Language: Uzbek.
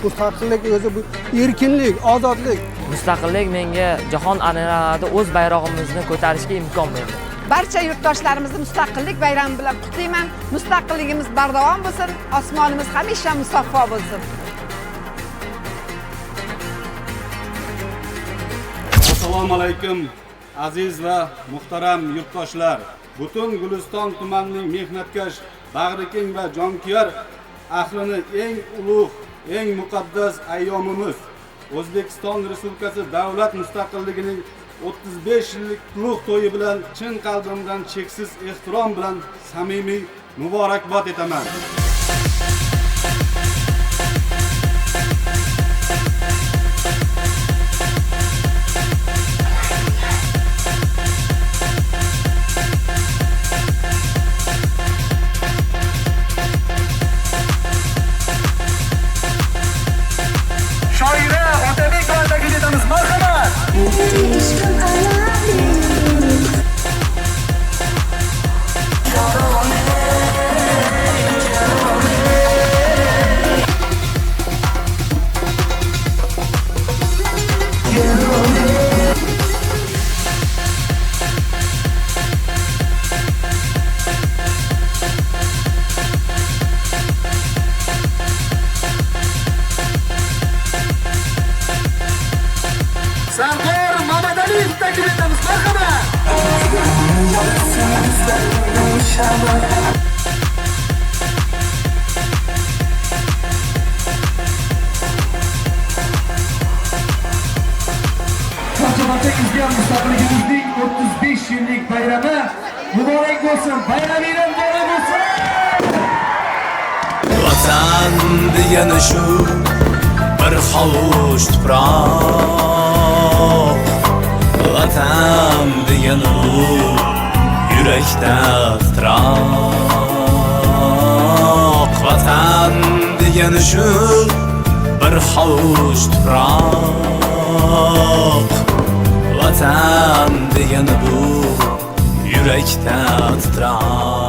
Mustaqillik o'zi bu erkinlik, ozodlik. Mustaqillik menga jahon arenalarida o'z bayrog'imizni ko'tarishga imkon berdi. Barcha yurtdoshlarimizni Mustaqillik bayrami bilan qutlayman. Mustaqilligimiz bardavom bo'lsin, osmonimiz hamisha musaffo bo'lsin. Assalomu alaykum aziz va muhtaram yurtdoshlar. Butun Guliston tumanining mehnatkash, bag'rikeng va jonkuyar ahlini eng ulug', eng muqaddas ayyomimiz O'zbekiston Respublikasi davlat mustaqilligining 35 yillik qutlug' to'yi bilan chin qalbimdan cheksiz ehtirom bilan samimiy muborakbod etaman. Sardor Mamadaliyev taklif etamiz. Marhaba. Barchamizga mustaqilligimizning 35 yillik bayrami muborak bo'lsin. Bayramingiz muborak bo'lsin. Vatan degani shu bir hovuch tuproq, vatan degani u yurakda titroq, vatan degani shu bir hovuch tuproq, vatan degani bu yurakda titroq.